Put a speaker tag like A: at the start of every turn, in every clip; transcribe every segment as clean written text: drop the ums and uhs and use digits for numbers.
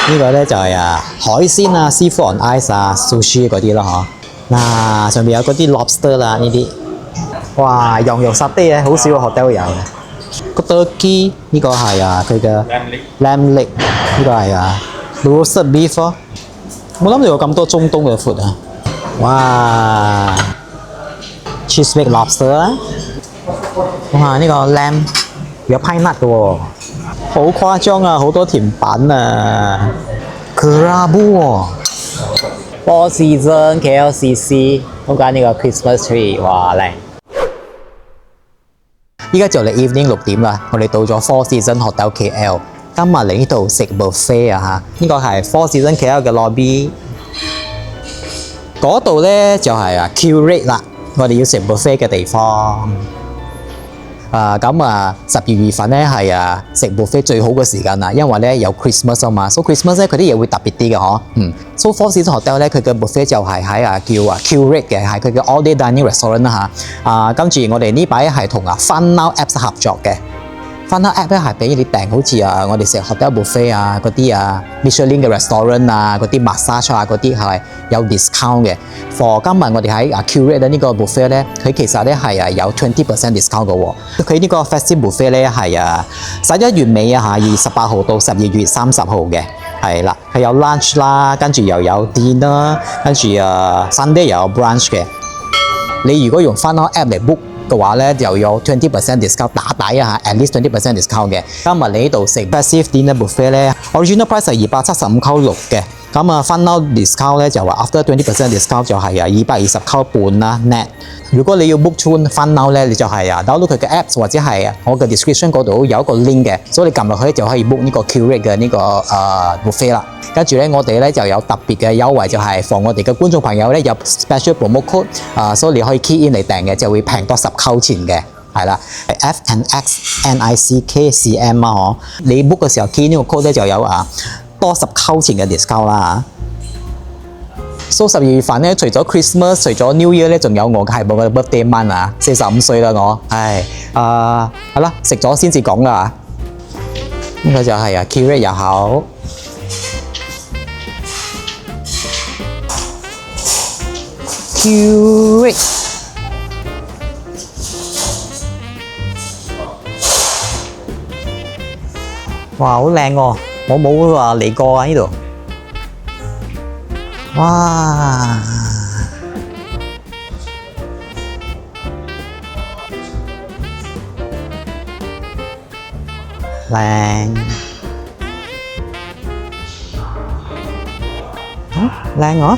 A: 呢個咧就係海鮮啊，seafood on ice 啊，sushi 嗰啲咯嗬。嗱，上面有嗰啲 lobster 啦呢啲。哇，羊肉沙爹好少 hotel 有。個 turkey 呢個係佢嘅 lamb leg， 呢個係roasted beef 咯。冇諗到有咁多中東嘅 food 啊！哇 ，cheese baked lobster 啊！哇，呢個 lamb 有 pine nut 嘅喎，好誇張啊！好多甜品啊 ，kerabu 喎 ，Four Seasons KLCC 中間呢個 Christmas tree， 哇靚！依家就嚟 evening 6點啦，我哋到咗 Four Seasons Hotel KL。今日嚟呢度食 buffet 啊嚇，呢個係 Four Seasons KL 嘅 lobby。嗰度咧就係curate 啦，我哋要食 buffet 嘅地方。12月份咧係食 buffet 最好嘅時間啦，因為咧有 Christmas 啊嘛，所以 Christmas 咧佢啲嘢會特別啲嘅嗬。So Four Seasons Hotel 咧佢嘅 buffet 就係喺叫curate 嘅，係佢嘅 all day dining restaurant 啦嚇。跟住我哋呢排係同FunNow Apps 合作嘅。FunNow App 咧係俾你訂好似我哋食 hotel buffet 嗰啲Michelin 嘅 restaurant 嗰啲 massage 嗰啲係有 discount 嘅。For 今日我哋喺curate 呢個 buffet 咧，佢其實咧係有 20% discount 嘅喎。佢呢個 festive buffet 咧係11月尾2月18號到12月30號嘅，係啦，係有 lunch 啦，跟住又有 dinner， 跟住Sunday 又有 brunch 嘅。你如果用 FunNow App 嚟 book嘅話咧，就有 20% discount 打底at least 20% discount 嘅。今日你呢度食 festive dinner buffet 咧 ，original price 係275.6嘅。咁FunNow discount 咧就話 after 20% discount 就係220.5啦 net。如果你要 book through FunNow 咧，你就係download 佢嘅 apps 或者係我嘅 description 嗰度有一個 link 嘅，所以你撳落去就可以 book 呢個 curate 嘅呢個buffet 啦。跟住咧，我哋咧就有特別嘅優惠，就係放我哋嘅觀眾朋友咧有 special promo code，所以你可以 key in 嚟訂嘅，就會平多10扣錢嘅，係啦 FNXNICKCM 嗬。你 book 嘅時候 key 呢個 code 咧就有多10扣錢嘅 discount 啦。So 12月份咧，除咗 Christmas， 除咗 New Year 咧，仲有我嘅係我嘅 birthday month 45歲啦我，係啦，食咗先至講啦。呢個就係curate 又好。curate 哇，好靚喎！我冇嚟過呢度。哇！靚，靚喎！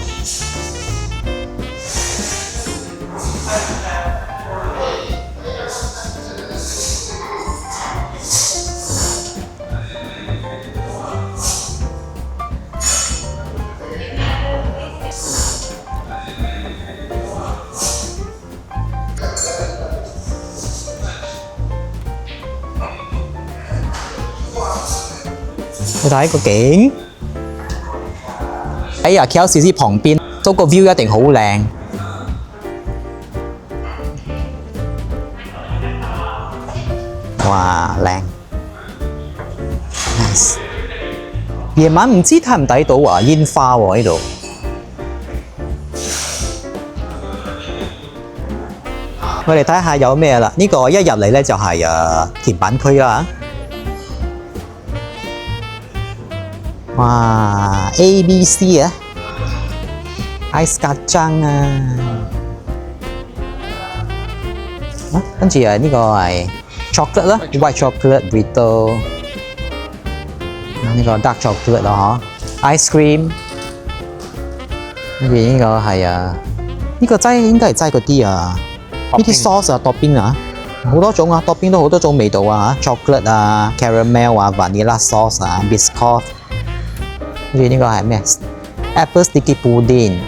A: 你睇個景喺KLCC 旁邊，嗰個 view 一定好靚。哇，靚 ，nice。夜晚唔知睇唔睇到煙花喎呢度。我哋睇下有咩啦。呢個一入嚟咧就係甜品區啦。哇 ，ABC ice kacang 跟住呢個係 chocolate 啦 ，white chocolate burrito， 呢個 dark chocolate 咯嗬 ，ice cream， 跟住呢個係呢個齋應該係齋嗰啲呢啲 sauce topping 好多種topping 都好多種味道chocolate caramel vanilla sauce biscuit。跟住呢個係咩 ？Apple sticky pudding，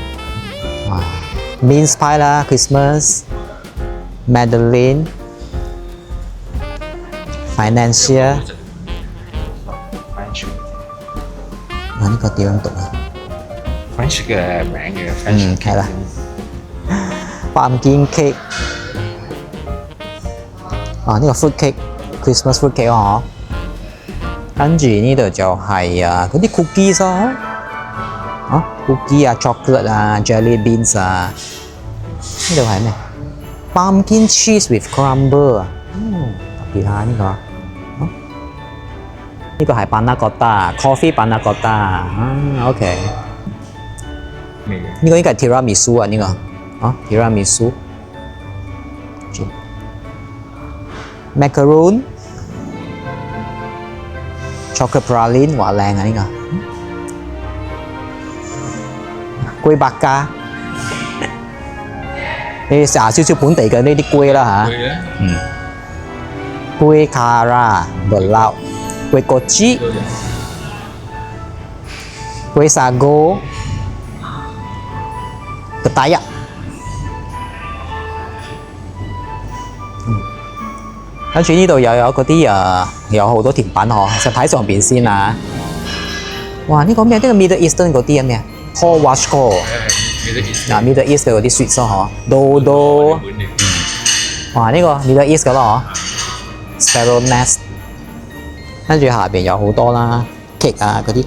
A: 哇 ，mince pie 啦 ，Christmas，Madeline， financial， 呢個點樣讀
B: ？French 嘅名嘅 French，
A: 係啦。pumpkin cake， 呢個 fruit cake，Christmas fruit cake 跟住呢度就係嗰啲 cookies cookie chocolate jelly beans 呢度係咩 ？pumpkin cheese with crumble 特別呢個。呢個係 panna cotta，coffee panna cotta，OK。呢個應該係 tiramisu 呢個，tiramisu。macaron chocolate praline 話靚呢個。龜百家，你食下少少本地嘅呢啲龜啦龜卡拉、belau、龜koci、龜sago、ketayak。跟住呢度又有嗰啲有好多甜品就睇上邊先啊！哇，呢個咩？呢個 Middle Eastern 嗰啲咩？Hawashko Middle East 嘅嗰啲 sweets Dodo。哇，呢個 Middle East 嘅咯Sparrow Nest。跟住下邊有好多啦 ，cake 嗰啲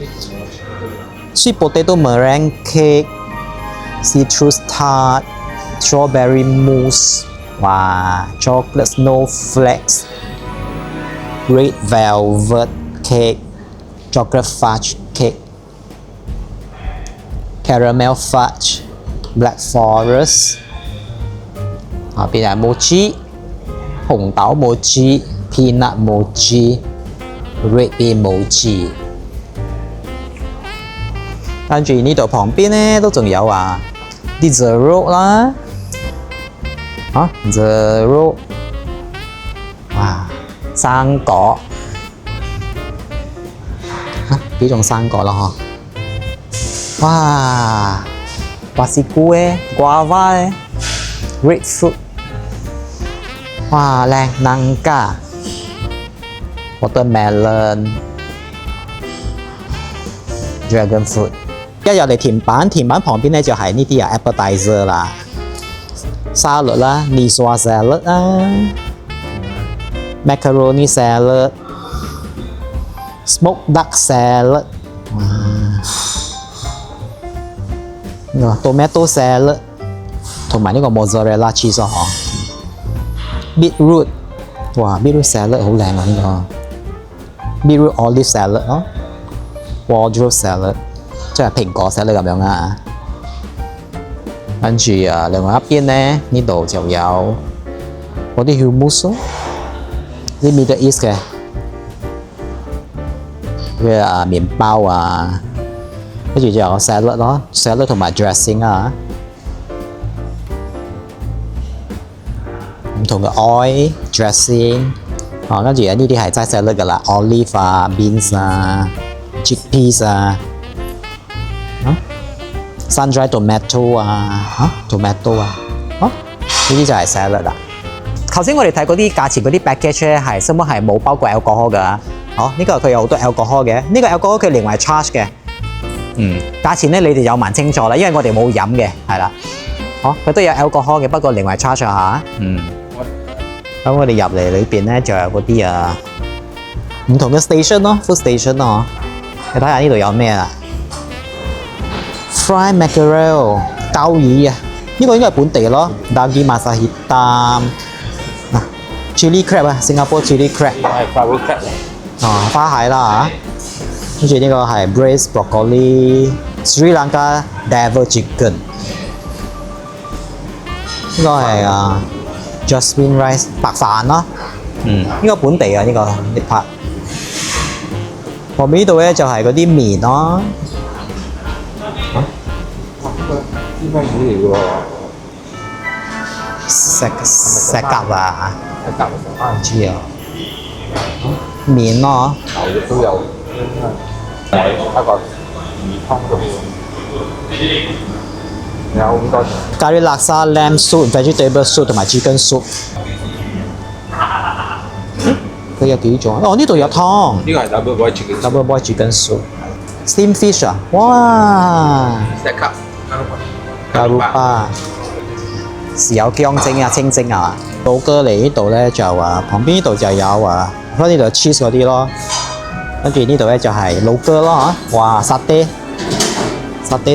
A: sweet potato meringue cake、citrus tart、strawberry mousse。哇 ，chocolate snowflakes、red velvet cake、chocolate fudge cake、caramel fudge、black forest。下邊係 mochi、紅豆 mochi、peanut mochi、red bean mochi。跟住呢度旁邊咧都仲有啲 dessert 啦。dessert 哇，生果幾種生果啦哇 ，basicue、guava、red fruit， 哇靚 nanga、watermelon、dragon fruit。一入嚟甜品旁邊咧就係呢啲appetizer 啦。沙律啦 ，Niçoise salad macaroni salad、smoked duck salad， 哇，呢個 tomato salad， 同埋呢個 mozzarella cheese beetroot， 哇 beetroot salad 好靚呢個 beetroot olive salad，wardrobe salad， 即係蘋果 salad 咁樣跟住另外一邊咧，呢度就有嗰啲 hummus， 啲 Middle East 嘅麵包跟住就有 salad salad 同埋 dressing 唔同嘅 oil dressing， 跟住呢啲係齋 salad 噶啦 ，olive beans chickpeas sun-dried tomato tomato 呢啲就係 salad 啦。頭先我哋睇嗰啲價錢嗰啲 package 咧係根本係冇包括 alcohol 㗎。呢個佢有好多 alcohol 嘅，呢個 alcohol 佢另外 charge 嘅。價錢咧你哋有問清楚啦，因為我哋冇飲嘅，係啦。佢都有 alcohol 嘅，不過另外 charge 下。咁我哋入嚟裏邊咧就有嗰啲唔同嘅 station food station 你睇下呢度有咩啦？ Fried mackerel 膠魚呢個應該係本地咯 ，Daging masak hitam。chili crab Singapore chili crab。係 flower crab 花蟹啦跟住呢個係 braised broccoli、Sri Lanka devil chicken。呢個係jasmine rice 白飯啦。呢個本地呢個呢 part。旁邊呢度咧就係嗰啲麵咯。
B: 呢咩魚嚟嘅喎？
A: 石甲
B: 石甲
A: 唔知麵咯。
B: 牛肉都有，一個魚湯咁樣。有好多
A: 咖喱辣沙 lamb soup、vegetable soup 同埋 chicken soup。佢有幾種？呢度有湯。
B: 呢個係 double boiled
A: chicken。double boiled chicken soup。steamed fish哇！
B: 石甲。
A: garoupa 豉油薑蒸清蒸到哥嚟呢度咧就旁邊呢度就有呢度 cheese 嗰啲咯跟住呢度咧就係老哥咯嚇，哇沙爹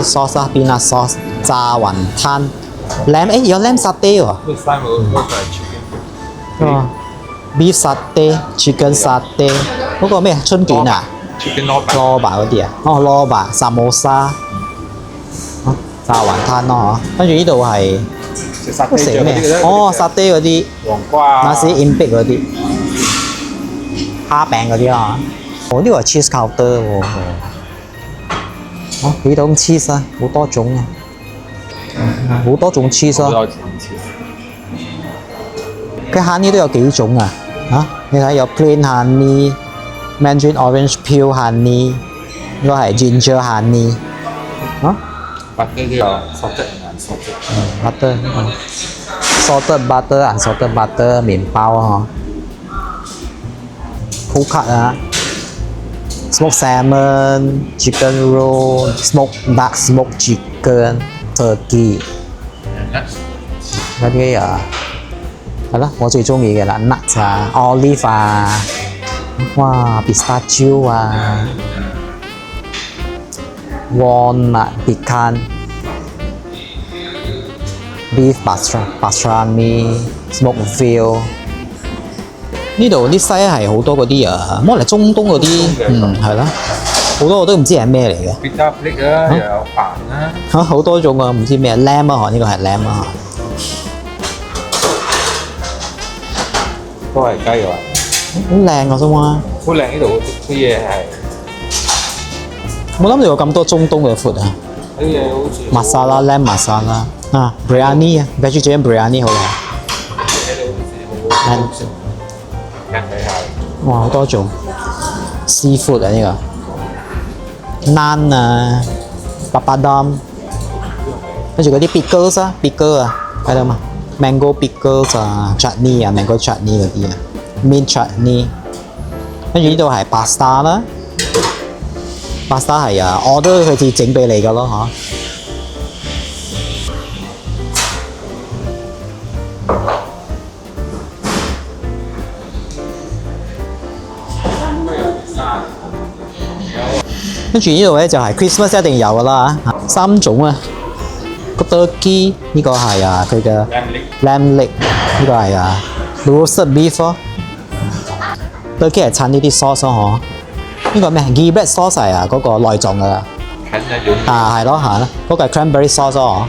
A: sauce 啊，peanut sauce 炸雲吞 lamb 誒有 lamb 沙爹喎，
B: This time we'll go for chicken.
A: 哦 beef 沙爹 chicken 沙爹嗰個咩春卷啊？
B: Chicken not
A: 蘿蔔嗰啲啊，哦蘿蔔薩摩沙，炸雲吞咯嗬，跟住呢度係
B: 食沙
A: 都食咩
B: 爹醬嗰啲嘅？啫。
A: 哦沙爹嗰啲，
B: 黃瓜啊。
A: nasi impik 嗰啲，蝦餅嗰啲啦嚇。哦呢個係 cheese counter 喎，哦幾種 cheese 啊，好多種啊，好多種 cheese 咯。
B: 好多錢
A: 佢 honey 都有幾種啊，嚇你睇有 plain honey、mandarin orange peel honey， 呢個係 ginger honey， 嚇。
B: 白嘅都有，salted and unsalted。butter
A: salted butter unsalted butter 麵包啊嗬 cold cut 啊 smoked salmon chicken roll smoked duck smoked chicken turkey 嗰啲啊係咯我最中意嘅啦 nuts 啊 olive 啊哇 pistachio 啊 walnut pecan beef pastrami smoked veal 呢度啲西係好多嗰啲啊，摸嚟中東嗰啲，係啦，好多我都唔知係咩嚟嘅，
B: Pita flake 啊，又有飯啦。
A: 嚇好多種啊，唔知咩 lamb 啊，呢個係 lamb 啊，
B: 都係雞喎。
A: 好靚啊，中啊，
B: 好靚呢度啲嘢係，
A: 冇諗到有咁多中東嘅 food 啊
B: 啲嘢好似
A: ，masala lamb masala 啊 biryani 啊 vegetarian biryani 好靚。
B: 好食。人哋係
A: 哇，好多種 seafood 啊呢個 naan 啊 papadum 跟住嗰啲 pickles 啊 pickle 啊睇到嘛 mango pickles 啊 chutney 啊 mango chutney 嗰啲啊 mint chutney 跟住呢度係 pasta 啦 pasta 係啊 order 佢哋整俾你噶咯嚇。跟住呢度咧就係 Christmas 一定有噶啦嚇，3種啊，個 turkey 呢個係啊佢嘅 lamb leg， 呢個係啊 roasted beef 咯 ，turkey 係襯呢啲 sauce 咯嗬，呢個咩 ghee sauce 係啊嗰個內臟噶，
B: 近一種。
A: 啊係咯係咯，嗰個係 cranberry sauce 咯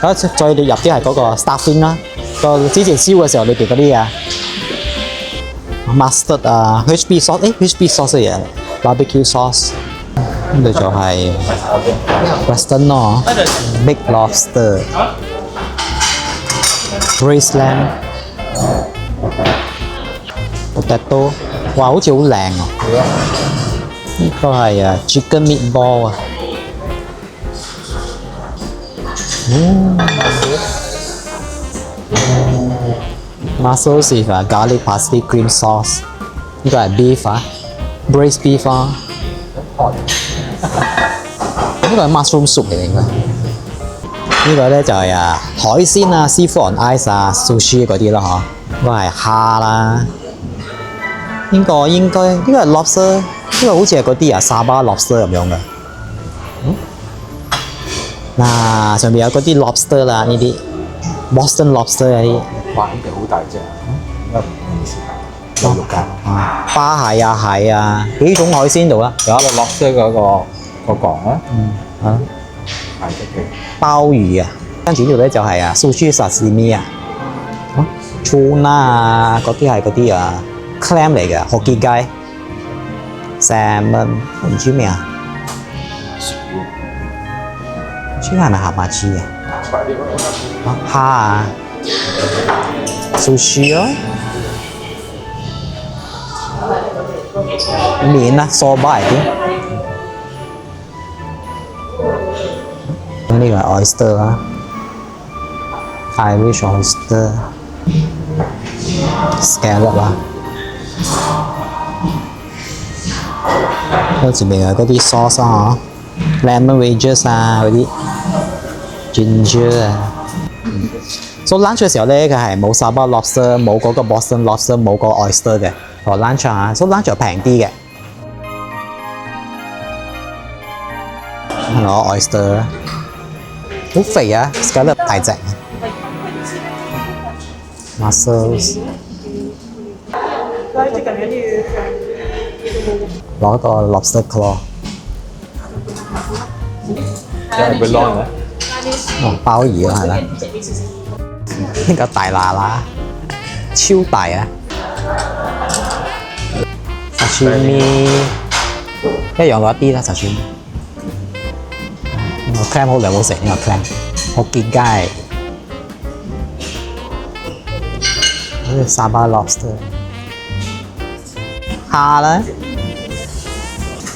A: 嗬，再入啲係嗰個 stuffing 啦，個之前燒嘅時候裏邊嗰啲啊 mustard 啊 HB sauce， HB sauce 嘅嘢。barbecue sauce， 呢度就係 Western 咯 ，Big Lobster、Braised Lamb、Potato， 哇，好似好靚啊！呢個係啊 Chicken Meatball 啊，Mussel with garlic parsley cream sauce， 呢個係 beef 啊。braised beef 啊，呢個係 mushroom soup 嚟嘅應該。呢個咧就係啊海鮮啊 seafood on ice 啊 sushi 嗰啲咯嗬，呢個係蝦啦。呢個係 lobster， 呢個好似係嗰啲啊沙巴 lobster 咁樣嘅。嗱上邊有嗰啲 lobster 啦，呢啲 Boston lobster 嗰啲。
B: 哇！呢條好大隻啊，應該唔意思有肉㗎。
A: 巴蟹啊蟹啊，幾種海鮮度啦，
B: 有一個落色嗰個講啊，
A: 啊
B: 係得嘅。
A: 鮑魚啊，跟住呢度咧就係啊 sushi sashimi 啊，tuna 啊，嗰啲係嗰啲啊 clam 嚟嘅，學結雞 salmon 唔知咩啊，唔知係咪蛤蟆豬啊？蝦啊 sushi 咯。面啊，soba 嚟啲。呢個係 oyster 啦 ，Irish oyster、scallop 啦。跟住咪有嗰啲 sauce 啊，lemon wedges 啊嗰啲 ginger 啊。So lunch 嘅時候咧，佢係冇沙巴 lobster， 冇嗰個 Boston lobster， 冇個 oyster 嘅。For lunch 啊，so lunch 就平啲嘅，攞 oyster， 好肥啊 ，scallop 大隻 ，mussels， 攞個 lobster claw，
B: 即係 belong 嘅。
A: 哦，鮑魚啊，係啦，呢個大喇喇，超大啊！sashimi 一樣攞一啲啦，sashimi。個 clam 好靚好食，呢個 clam， 我見街。呢個沙巴 lobster， 蝦啦，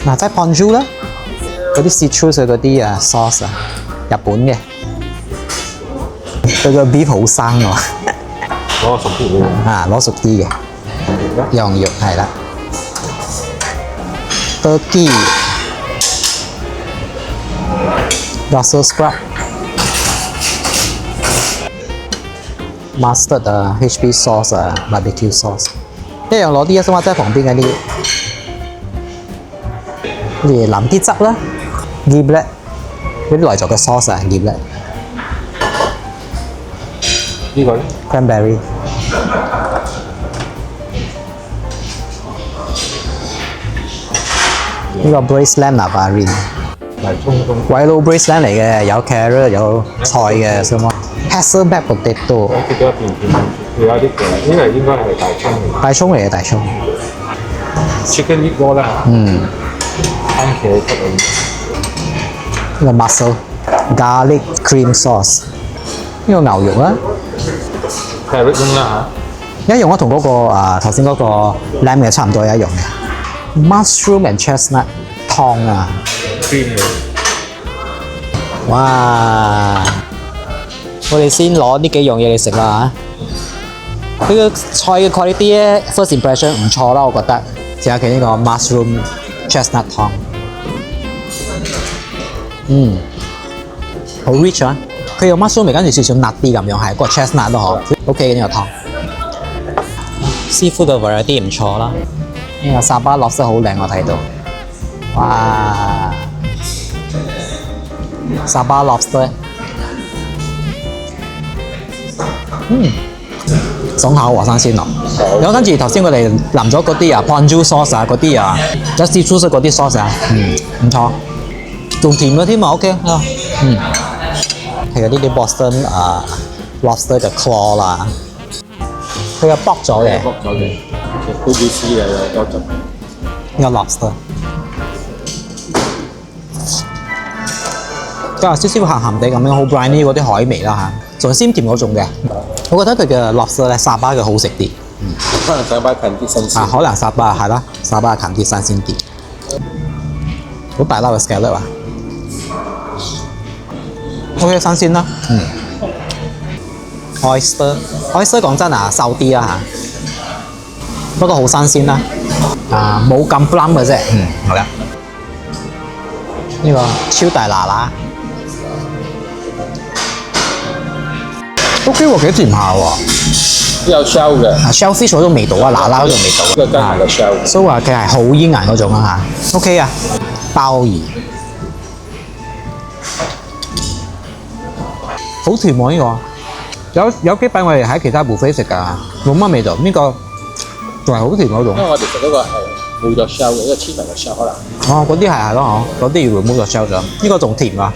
A: 嗱即係 ponzu 啦，嗰啲 citrus 嗰啲啊 sauce 啊，日本嘅，佢個 beef 好生喎，
B: 攞個熟啲嘅。
A: 啊攞熟啲嘅，羊肉係啦 ，turkey。Brussels sprout, mustard 啊 ，HP sauce 啊 ，barbecue sauce， 一樣攞啲啊，先或者喺旁邊嗰啲椰淋啲汁啦 ，giblet 嗰啲內臟嘅 sauce 啊 ，giblet，
B: 呢個咧
A: cranberry， 呢個 braised lamb navarin。
B: 係葱。
A: 鬼佬 braised lamb 嚟嘅，有 carrot 有菜嘅，什麼 Hasselback potato，
B: 我見到一片片，佢有啲嘅，呢個應該係大葱嚟。
A: 大葱嚟嘅大葱。
B: Chicken meatball 啦嚇。番茄汁啊。
A: 呢個 mussel garlic cream sauce， 呢個牛肉啦，
B: carrot 窿啦
A: 一樣我同嗰個頭先嗰個 lamb 嘅差唔多一樣嘅。mushroom and chestnut 湯啊！
B: 嚇。cream 嘅。
A: 哇！我哋先攞呢幾樣嘢嚟食啦嚇。佢個菜嘅 quality 咧 ，first impression 唔錯啦，我覺得。試下佢呢個 mushroom chestnut 湯，好 rich 啊！佢有 mushroom 味，跟住少少辣啲咁樣，係個 chestnut 都好 OK 嘅呢個湯。seafood 嘅 variety 唔錯啦。呢個沙巴落色好靚，我睇到。哇！沙巴 lobster， 爽口和生鮮咯。然後跟住頭先我哋淋咗嗰啲ponzu sauce 啊，嗰啲just citrus 嗰啲 sauce 啊，唔錯，仲甜咗添啊 ，OK 啊，係嗰啲 Boston lobster 嘅 claw 啦，佢有剝咗嘅，
B: 卜咗嘅，好似絲嘅有多汁。
A: 呢個 lobster。佢話少少鹹鹹地咁樣，好 briny 嗰啲海味啦嚇，仲係鮮甜嗰種嘅。我覺得佢嘅 lobster 咧，沙巴嘅好食啲。
B: 可能沙巴近啲新鮮。
A: 可能沙巴係啦，沙巴近啲新鮮啲。好大粒嘅 scallop 啊 ！OK 新鮮啦。oyster 講真瘦啲啦嚇，不過好新鮮啦。冇咁 plump 嘅啫。好啦。呢個超大喇喇。OK 喎，幾甜下喎。
B: 有 shell 嘅。
A: shellfish 嗰種味道啊，喇喇嗰種味道。
B: 呢個真係個 shell。
A: 所以話佢係好煙韌嗰種啊嚇。OK 啊，鮑魚。好甜喎呢個。有幾餅我哋喺其他 buffet 食㗎，冇乜味道。呢個仲係好甜嗰種。
B: 因為我哋食嗰個係冇咗 shell 嘅，一個千層嘅 shell 可能。
A: 嗰啲係咯嗬，嗰啲要 remove 咗 shell 咗。呢個仲甜啊，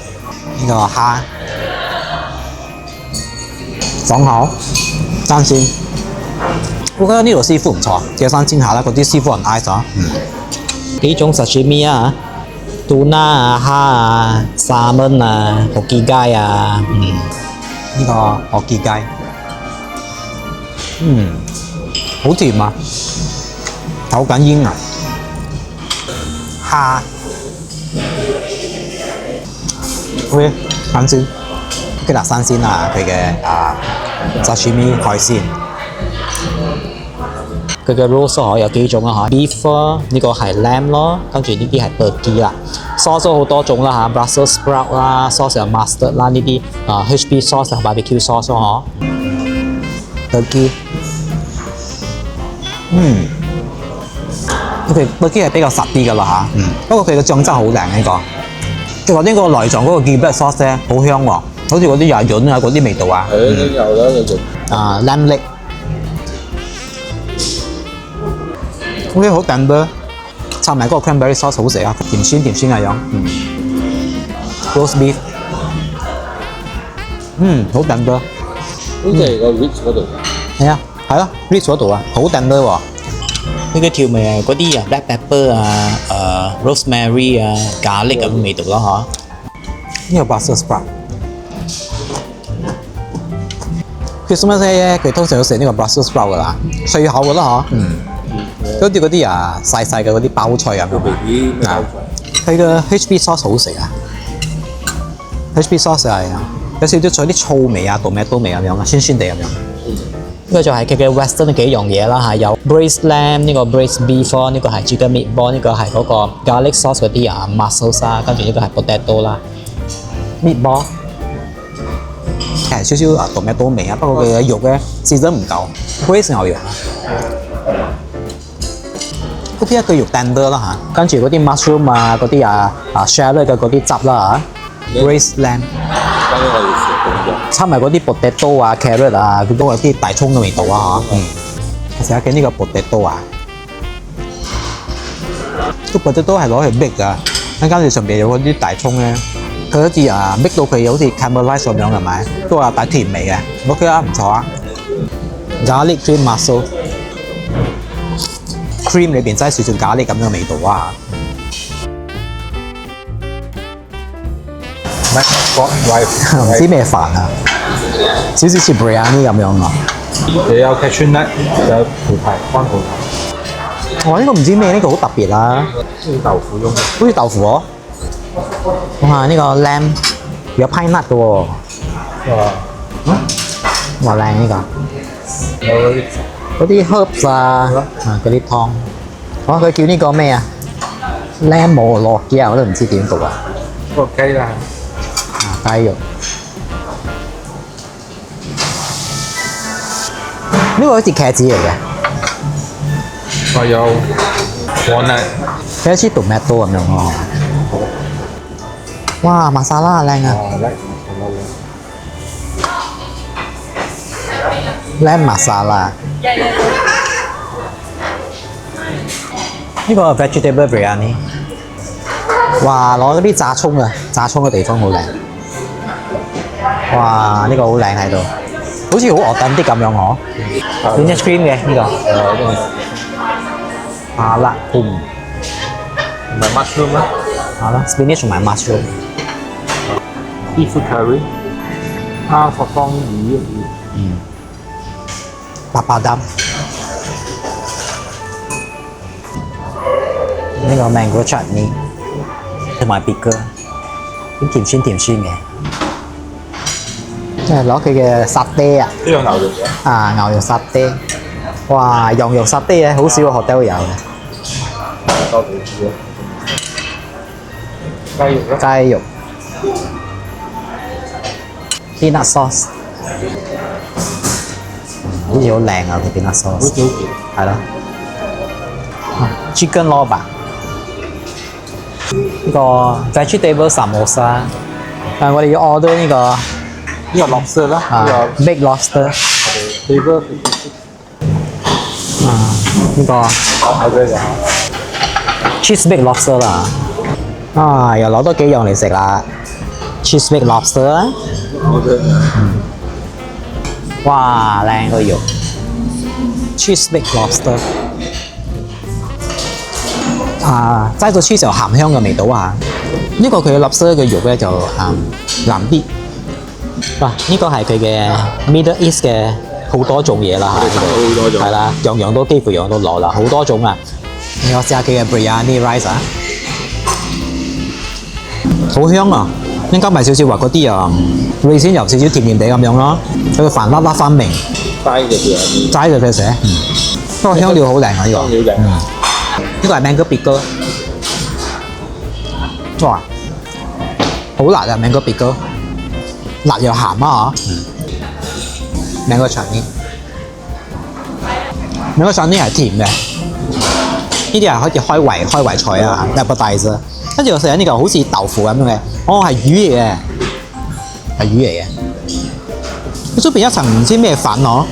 A: 呢個蝦。爽口，生鮮。我覺得呢度師傅唔錯，幾新鮮下啦，嗰啲師傅很 nice 啊。幾種 sashimi 啊 ，tuna 啊、蝦啊、salmon 啊、學記雞啊，呢個學記雞，好甜啊，好緊煙啊，蝦 ，OK， 新鮮。幾辣新鮮啊！佢嘅sashimi 海鮮，佢嘅 roast 有幾種啊 beef 呢個係 lamb 咯，跟住呢啲係 turkey 啦。sauce 好多種啦 Brussels sprout 啦 ，sauce 有 mustard 啦，呢啲HP sauce 同 barbecue sauce 咯，turkey，turkey 係比較實啲㗎啦不過佢嘅醬汁好靚呢個。佢話呢個內臟嗰個 Gilbert sauce 咧好香喎，好似嗰啲牙潤啊嗰啲味道啊。
B: 係啊，有啦，有肉。
A: 啊 lamb leg。O.K. 好tender，插埋嗰個 cranberry sauce 好食啊，甜酸甜酸嘅樣。roast beef，好 tender。
B: 好似係個 ribs 嗰度。
A: 係啊，係咯 ribs 嗰度啊，好 tender 喎。呢個調味啊，嗰啲啊 black pepper 啊、rosemary 啊、garlic 咁嘅味道咯嗬。呢個 Brussels sprout。Christmas 咧，佢通常要食呢個 Brussels sprout 噶啦，脆口噶啦嗬。好似嗰啲啊細細嘅嗰啲包菜啊，
B: 個 baby 咩包菜？
A: 佢嘅 HB sauce 好食啊 ！HB sauce 係有少少菜啲醋味啊、tomato味咁樣啊，酸酸地咁樣。呢個就係佢嘅 Western 嘅幾樣嘢啦，係有 braised lamb 呢個 braised beef 呢個係 chicken meatball 呢個係嗰個 garlic sauce 嗰啲啊 mussels 啊，跟住呢個係 potato 啦 meatball 係少少啊 tomato 味啊，不過佢嘅肉咧試得唔夠 braised 牛肉。O.K. 一個肉 tender 啦嚇，跟住嗰啲 mushroom 啊，嗰啲shallot 嘅嗰啲汁啦嚇 braised lamb，
B: 跟住我哋食咁樣。
A: 參埋嗰啲 potato 啊、carrot 啊，佢都有啲大葱嘅味道啊嚇。食下佢呢個 potato 啊，個 potato 係攞嚟 bake 㗎，跟住上邊有嗰啲大葱咧，佢好似bake到佢好似 caramelize 咁樣係咪？都話帶甜味嘅，OK 啊，唔錯啊。garlic cream mussel。cream 裏邊擠少少咖喱咁嘅味道啊！唔知咩飯啊，少少似 biryani 咁樣啊！
B: 你有 cashew nut，有葡萄乾葡萄。
A: 我呢個唔知咩，呢個好特別啊！
B: 好似豆腐咁嘅。
A: 好似豆腐喎！哇！呢個 lamb 有 pine nut 嘅喎。哇靚呢個！
B: 有
A: 嗰啲 herbs 啊，嗰啲湯。佢叫呢個咩啊 ？lamb 冇落嘅啊，我都唔知點讀啊。
B: 個雞啦。
A: 雞肉。呢個好似茄子嚟嘅。
B: 有 walnut。
A: 有啲似 tomato 咁樣咯。哇！麻沙拉靚啊！lamb 麻沙拉。呢個 vegetable biryani， 哇！攞嗰啲炸葱啊，炸葱嘅地方好靚。哇！呢個好靚喺度，好似好authentic咁樣嗬。Spinach cream 嘅呢個。麻辣盤。
B: 唔係 mushroom 咩？
A: 係咯 ，spinach 同埋 mushroom。beef
B: curry。索當魚。
A: 白白膽。呢個 mango chutney 同埋 bigger， 啲甜酸甜酸嘅，即係攞佢嘅沙爹啊！
B: 呢個牛肉嘅。
A: 牛肉沙爹，哇！羊肉沙爹好少個 hotel 有嘅。
B: 多幾支啊！雞肉咧？
A: 雞肉 ，peanut sauce， 好似好靚啊！個 peanut sauce，
B: 好少見。
A: 係咯。chicken lobster。呢個 vegetable samosa， 但係我哋要 order 呢個
B: lobster 啦，呢個
A: big lobster，
B: table
A: 呢個
B: 我俾你嚇。
A: cheese big lobster 啦，又攞多幾樣嚟食啦 ，cheese big lobster 啦，哇靚個肉 ，cheese big lobster。齋咗 cheese 就鹹香嘅味道啊！呢個佢嘅 lobster 嘅肉咧就藍啲。嗱，呢個係佢嘅 Middle East 嘅好多種嘢啦，
B: 好多種。
A: 係啦，樣都幾乎樣都攞啦，好多種啊！我試下佢嘅 biryani rice 啊，好香啊！應該咪少少話嗰啲味先有少少甜甜地咁樣咯，佢個飯粒粒分明。
B: 齋嘅 biryani。
A: 齋嘅佢寫，不過香料好靚啊呢個。
B: 香料靚。
A: 呢個係 mango pickle， 哇，好辣啊 mango pickle， 辣又鹹啊嚇。mango chutney，mango chutney 係甜嘅，呢啲係可以開胃菜啊，appetizer。跟住我食緊呢嚿好似豆腐咁樣嘅，哦係魚嚟嘅，係魚嚟嘅。佢出邊一層唔知咩粉嗬，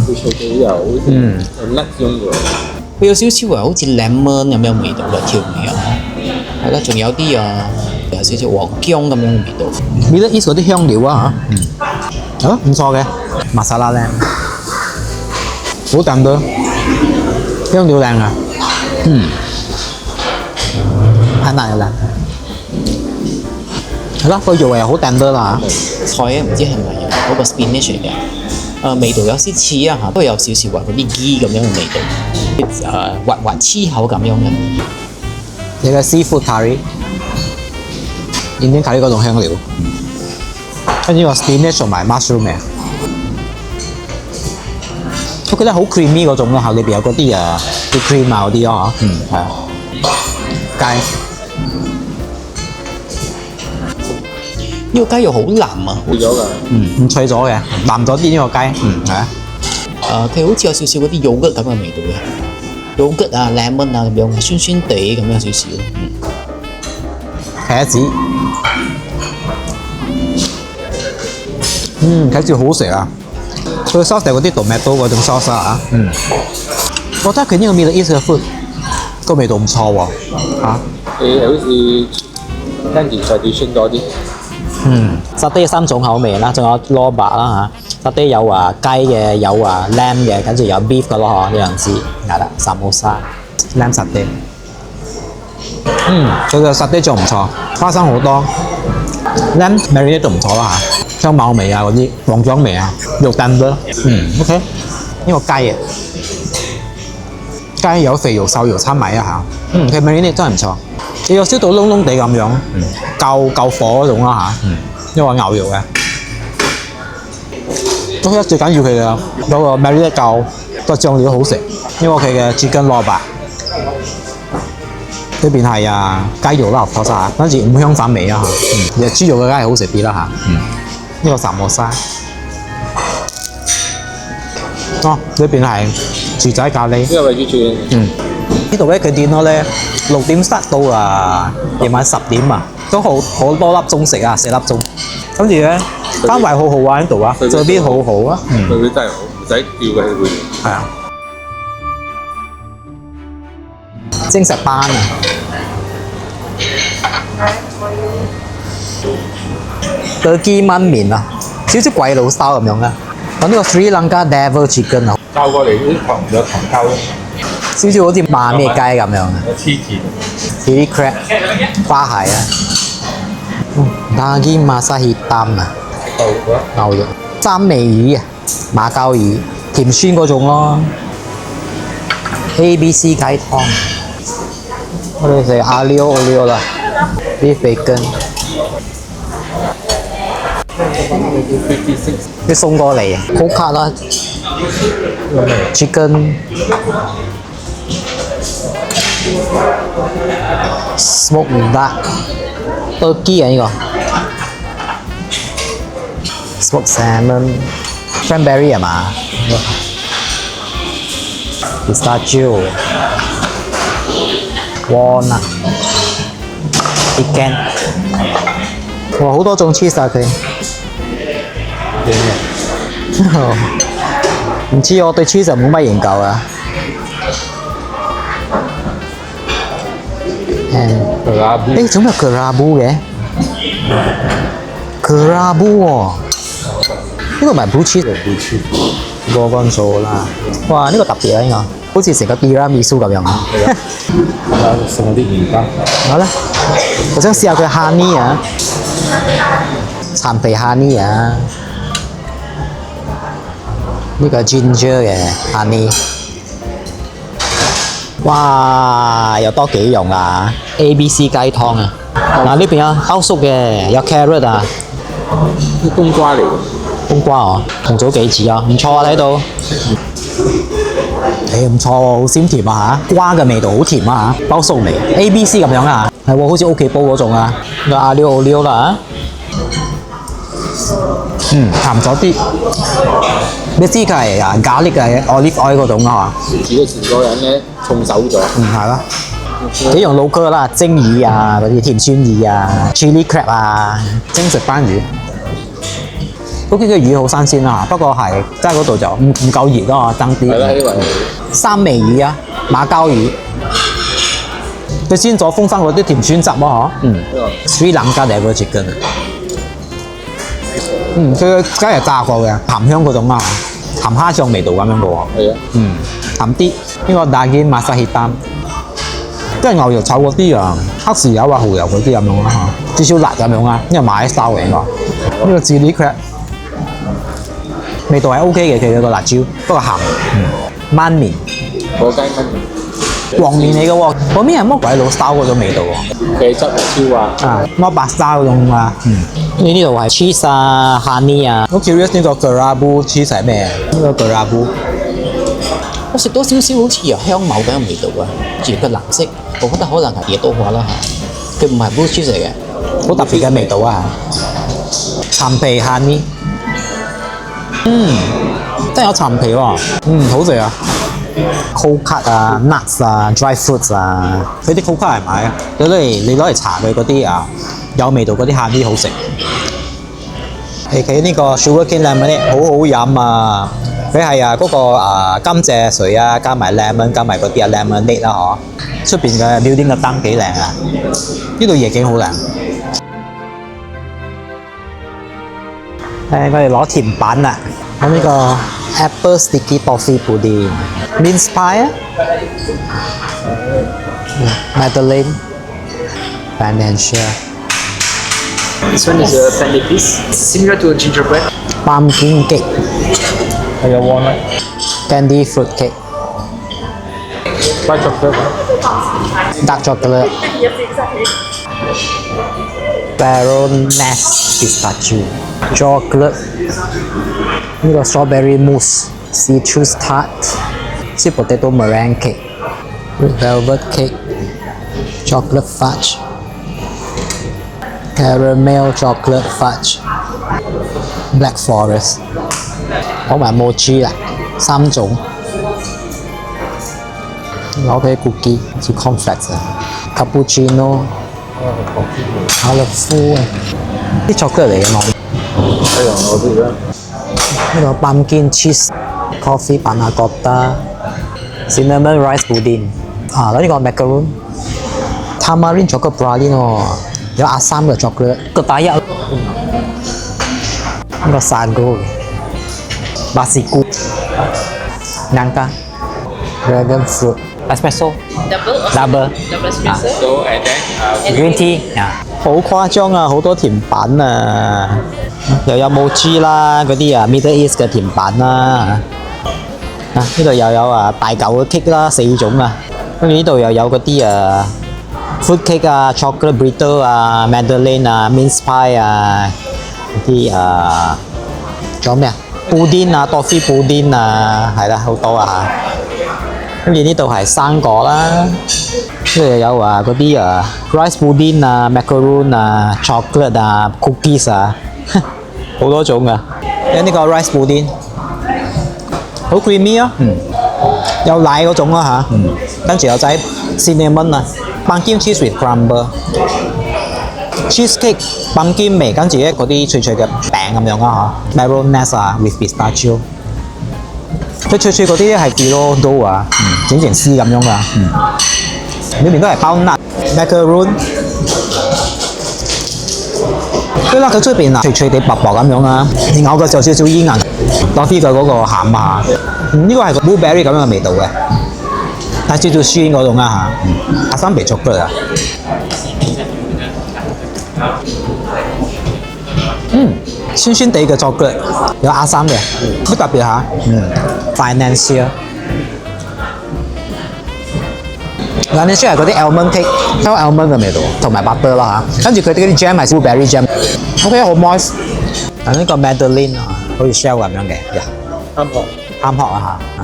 B: 佢脆到又好似有甩中嘅。
A: 佢有少少好似 lemon 咁樣味道嘅調味啊，係啦，仲有啲有少少黃薑咁樣嘅味道。Middle East 嗰啲香料啊嚇，唔錯嘅，麻沙拉咧，好淡嘅，香料靚啊，很難嘅啦。係啦，個肉又好淡得啦嚇。菜咧唔知係咪有嗰個 spinach 嚟嘅，味道有啲似啊嚇，不過有少少話嗰啲雞咁樣嘅味道，滑滑黐口咁樣嘅。你嘅 seafood curry， 印度 curry 嗰種香料，跟住個 spinach 同埋 mushroom 嘅，我覺得好 creamy 嗰種咯嚇，裏邊有嗰啲啲 cream 啊嗰啲咯嚇，係啊，雞。呢個雞肉好腍啊，
B: 脆咗㗎。
A: 唔脆咗嘅，腍咗啲呢個雞，係啊。佢好似有少少嗰啲 yogurt 咁嘅味道嘅，yogurt 啊、lemon 啊咁樣，酸酸地咁樣少少。茄子，茄子好食啊！佢 sauce 係嗰啲 tomato 嗰種 sauce 啊，我覺得佢呢個 Middle East 嘅 food 個味道唔錯喎，嚇。
B: 你好似 Indian tradition 多啲。
A: 沙爹3種口味啦，仲有蘿蔔啦嚇。沙爹有雞嘅，有lamb 嘅，跟住有 beef 嘅咯嗬，呢樣子係啦，沙姆沙 lamb 沙爹。佢嘅沙爹仲唔錯，花生好多 ，lamb marinade 都唔錯啦嚇，香茅味啊嗰啲，黃薑味啊，肉淡啲。OK， 呢個雞雞有肥肉、瘦肉參埋一下，佢 marinade 真係唔錯。你有燒到燶燶地咁樣，夠火嗰種啦嚇，因為牛肉嘅。我覺得最緊要佢嘅嗰個 marinade 夠，個醬料好食，因為佢嘅chicken 蘿蔔，呢邊係雞肉啦，火沙，跟住五香粉味啊嚇，豬肉嘅梗係好食啲啦嚇。呢個沙姆沙，呢邊係薯仔咖喱。
B: 呢個位置轉。
A: 呢度咧佢點咗咧6點塞到夜晚10點啊，都好多粒鐘食啊，4粒鐘。跟住咧氛圍好好啊喺度啊，這邊好好啊。
B: 佢真係好，唔使吊嘅佢會。
A: 係啊，精神班啊！德基炆麵啊，少少鬼佬 style 咁樣啊。咁呢個 Sri Lanka Devil Chicken 啊，
B: 交過嚟啲糖有糖膠咯。
A: 少少好似馬咩雞咁樣啊。
B: 有黐甜。
A: Chili crab 花蟹啊。Daging masak hitam 啊，牛肉、三味魚啊，馬鮫魚，甜酸嗰種咯。ABC 雞湯，我哋食阿溜阿溜啦，beef bacon。佢送過嚟啊，好卡啦 ，chicken。smoke 唔得，turkey 啊呢個 smoke salmon cranberry 係嘛 pistachio walnut pecan 哇好多種 cheese 啊佢唔知我對 cheese 就冇乜研究啊。誒，做咩 kerabu 嘅 ？kerabu 喎，呢個唔係 blue cheese，gorgonzola啦。哇，呢個特別啊，呢個好似成個 tiramisu咁樣啊。
B: 送啲麵包。
A: 好啦，我想試下佢 honey 啊，橙皮 honey 啊，呢個 ginger 嘅 honey。哇，又多幾樣啊 ！ABC 雞湯啊，嗱呢邊啊包粟嘅，有 carrot 啊，
B: 啲冬瓜嚟嘅。
A: 冬瓜哦，紅棗杞子啊，唔錯啊睇到。唔錯喎，好鮮甜啊嚇，瓜嘅味道好甜啊嚇，包粟味 ABC 咁樣啊，係喎，好似屋企煲嗰種啊，個阿溜奧溜啦嚇，鹹咗啲。你知佢係咖喱嘅 olive oil 嗰種啊嘛？
B: 自己前個人咧重手咗。
A: 係啦。幾樣老歌啦，蒸魚啊，嗰啲甜酸魚啊，chili crab 啊，蒸食斑魚。嗰幾個魚好新鮮啦，不過係真係嗰度就唔夠熱咯，爭啲。
B: 係啦，呢個係
A: 三味魚啊，馬鮫魚。佢先咗封翻嗰啲甜酸汁咯，嗬。Sri Lanka 嘅嗰個 chicken 啊。佢嘅雞係炸過嘅，鹹香嗰種啊，鹹蝦醬味道咁樣嘅喎。
B: 係啊。
A: 鹹啲。呢個daging masak hitam，即係牛肉炒嗰啲啊，黑豉油啊、蠔油嗰啲咁樣啦嚇，少少辣咁樣啊，因為買燒嚟㗎。呢個 chili crab 味道係 OK 嘅，佢個辣椒不過鹹。燜麵，
B: 火雞燜
A: 黃麵嚟嘅喎，嗰邊係乜鬼佬 style 嗰種味道喎？
B: 茄汁椒啊，
A: 乜白 style 嗰種啊。呢度係 cheese 啊、honey 啊。好 curious 呢個 Gerabu cheese 係咩？呢個 Gerabu。我食多少少好似有香茅咁嘅味道啊，而個藍色，我覺得可能係椰多化啦嚇，佢唔係 blue cheese 嚟嘅，好特別嘅味道啊陳皮 honey， 真係有陳皮喎，好食啊 coconut 啊 nuts 啊 dry fruits 啊，佢啲 coconut 係咪啊？你攞嚟搽佢嗰啲啊有味道嗰啲 honey 好食。佢呢個 sugar cane lemonade 好好飲啊！佢係嗰個甘蔗水啊，加埋 lemon， 加埋嗰啲lemonade 啦嗬。出邊嘅 building 嘅燈幾靚啊！呢度夜景好靚。我哋攞甜品啦，咁呢個 apple sticky toffee pudding、mince pie 啊，Madeleine、financial。
C: This one is a penny piece, similar to a gingerbread.
A: pumpkin cake、
B: 係有 walnut、candy
A: fruit cake、white
B: chocolate、dark
A: chocolate、Baroness pistachio、chocolate、呢個 strawberry mousse、citrus tart、sweet potato meringue cake、velvet cake、chocolate fudge、caramel chocolate fudge、black forest。攞埋 mochi 啦，3種。攞佢 cookie， 好似 cornflakes 啊 ，cappuccino、阿勒夫啊，啲 chocolate 嚟嘅嘛。
B: 係啊，我都而家
A: 呢個 pumpkin cheese coffee panna cotta、cinnamon rice pudding。攞呢個 macaron、tamarind chocolate praline 喎，有阿三嘅 chocolate。個第一，呢個 sago、basiku、nangka、dragon fruit、espresso、double、
B: so and then
A: green tea 好誇張啊！好多甜品啊，又有 mochi 啦，嗰啲Middle East 嘅甜品啦。呢度又有大嚿嘅 cake 啦，4種啊。跟住呢度又有嗰啲fruit cake 啊、chocolate brittle 啊、Madeleine 啊、mince pie 啊，嗰啲仲有咩啊？布甸啊、toffee 布甸啊，係啦，好多啊嚇。跟住呢度係生果啦，跟住又有嗰啲rice pudding 啊、macaron 啊、chocolate 啊、cookies 啊，好多種噶。有呢個 rice pudding，好 creamy 啊，有奶嗰種啦嚇，跟住有仔 cinnamon 啊 ，pumpkin cheese with crumble。cheesecake 泵堅味，跟住咧嗰啲脆脆嘅餅咁樣啊嚇 ，Baroness 啊 with pistachio， 佢脆脆嗰啲咧係 filo dough 啊，整成絲咁樣噶，裏面都係包 nut macaron， 佢啦佢出邊脆脆地薄薄咁樣啊，你咬嘅時候少少煙韌，多啲嘅嗰個鹹啊，呢個係個 blueberry 咁樣嘅味道嘅，但係少少酸嗰種啊嚇，阿三皮 chocolate 啊。酸酸地嘅chocolate，有阿三嘅，好特別嚇。financial 係嗰啲 almond cake， 有 almond 嘅味道，同埋 butter 啦嚇。跟住佢哋嗰啲 jam 係 blueberry jam，OK 好 moist。呢個 Madeleine 好似 shell 咁樣嘅，啱殼啊嚇。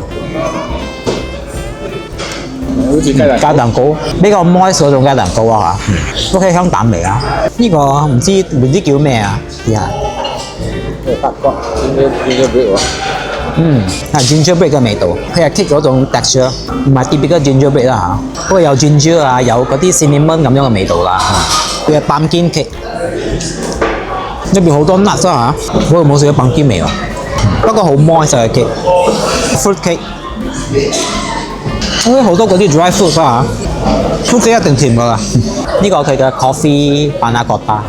B: 好似雞蛋糕，
A: 比較 moist 嗰種雞蛋糕啊嚇，OK 香蛋味啊。呢個唔知叫咩啊？啲啊，
B: 法國點解 bread 喎？
A: 係 gingerbread 嘅味道，佢係 cake 嗰種 texture，唔係 typical gingerbread 啦嚇。不過有 ginger 啊，有嗰啲 cinnamon 咁樣嘅味道啦。佢係 pumpkin cake，入邊好多 nuts 啊嚇，我冇食到 pumpkin 味喎。不過好 moist 嘅 cake，fruit cake，好多嗰啲 dry fruit 啊嚇，fruit cake 一定甜㗎啦。呢個佢嘅 coffee panna cotta。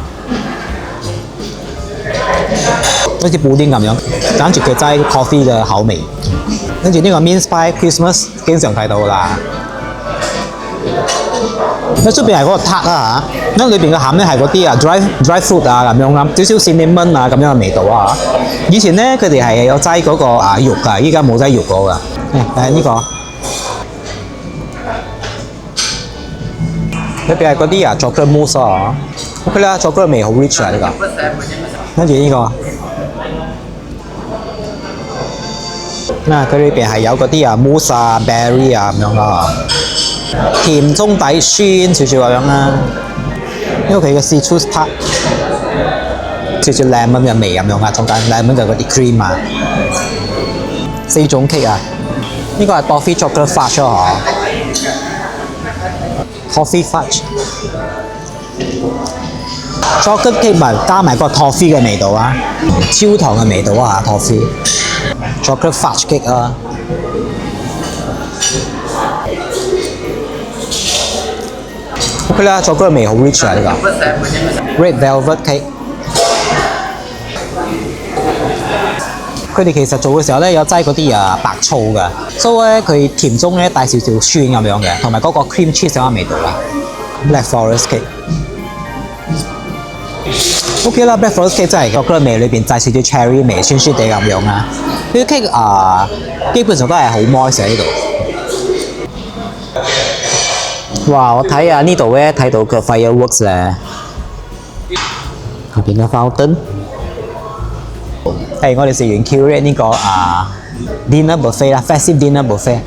A: 好似布丁咁樣，跟住佢齋 coffee 嘅口味，跟住呢個 mince pie Christmas 經常睇到㗎啦。咁出邊係嗰個 tart 啦嚇，咁裏邊嘅餡咧係嗰啲啊 dry fruit 啊咁樣啦，少少 cinnamon 啊咁樣嘅味道啊。以前咧佢哋係有擠嗰個肉㗎，依家冇擠肉嗰㗎。呢個裏邊係嗰啲chocolate mousse 啊 ，OK 啦，chocolate味好 rich 啊呢個。跟住呢個。佢裏邊係有嗰啲mousse 啊、berry 啊咁樣咯，甜中底酸少少咁樣啦。因為佢嘅 citrus tart 少少 lemon 嘅味咁樣啊，中間 lemon 就嗰啲 cream 啊。4種 cake 啊，呢個係 toffee chocolate fudge 嗬 ，toffee fudge。chocolate cake 咪加埋個 toffee 嘅味道啊，焦糖嘅味道啊 toffee。chocolate fudge cake 啊 ，OK 啦，chocolate味好 rich 啊呢個。red velvet cake， 佢哋其實做嘅時候咧有擠嗰啲白醋㗎，所以咧佢甜中咧帶少少酸咁樣嘅，同埋嗰個 cream cheese 嘅味道啦。black forest cake。OK 啦 ，black forest cake 真係chocolate味裏邊帶少少 cherry 味，酸酸地咁樣啊。呢啲 cake 基本上都係好 moist 喺呢度。哇！我睇呢度咧睇到個 fireworks 咧，下邊嘅 fountain。我哋食完 curate 呢個dinner buffet 啦 ，festive dinner buffet。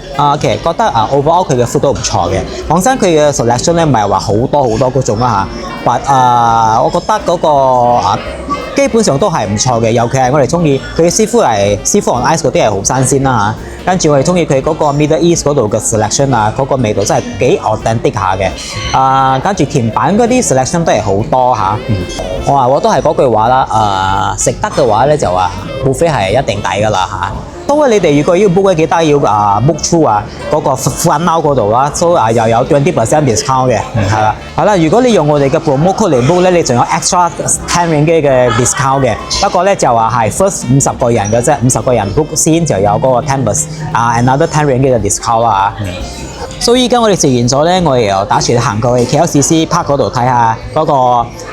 A: 其實覺得overall 佢嘅 food 都唔錯嘅。講真，佢嘅 selection 咧唔係話好多嗰種啦嚇，但我覺得嗰個基本上都係唔錯嘅。尤其係我哋中意佢嘅seafood on ice 嗰啲係好新鮮啦嚇。跟住我哋中意佢嗰個 Middle East 嗰度嘅 selection 嗰個味道真係幾 authentic 下嘅。跟住甜品嗰啲 selection 都係好多嚇。我都係嗰句話啦，食得嘅話咧就話 buffet 係一定抵㗎啦嚇。所以你哋如果要 book 咧，記得要book through嗰個 fun now 嗰度啦，所以又有20% discount 嘅，係啦。係啦，如果你用我哋嘅 promo code 嚟 book 咧，你仲有 extra 10 ringgit 嘅 discount 嘅。不過咧就話係 first 50個人嘅啫，50個人 book 先就有嗰個 another 10 ringgit 嘅 discount 啦嚇。所以依家我哋食完咗咧，我哋又打算行過去 KLCC Park 嗰度睇下嗰個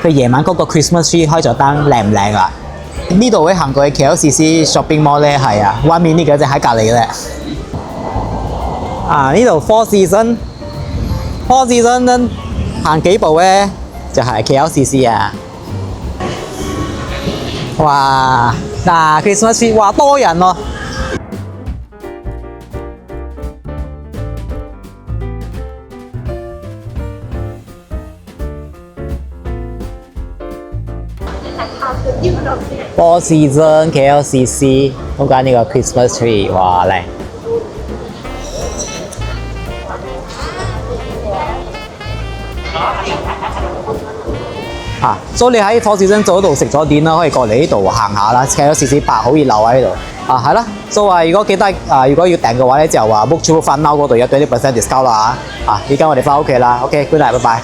A: 佢夜晚嗰個 Christmas tree 開咗燈靚唔靚啦。呢度行過去 KLCC Shopping Mall 咧係1 minute 嘅啫，喺隔離嘅咧。呢度 Four Seasons 行幾步咧就係 KLCC 啊！哇，Christmas tree 哇多人喎！Four Seasons KLCC 中間呢個 Christmas tree 哇靚！所以你喺 Four Seasons 嗰度食咗點啦，可以過嚟呢度行下啦。KLCC Park好熱鬧喺度係啦。所以如果記得如果要訂嘅話咧，就話 book through fun now 嗰度有20% discount 啦嚇。依家我哋翻屋企啦。OK，good night，拜拜。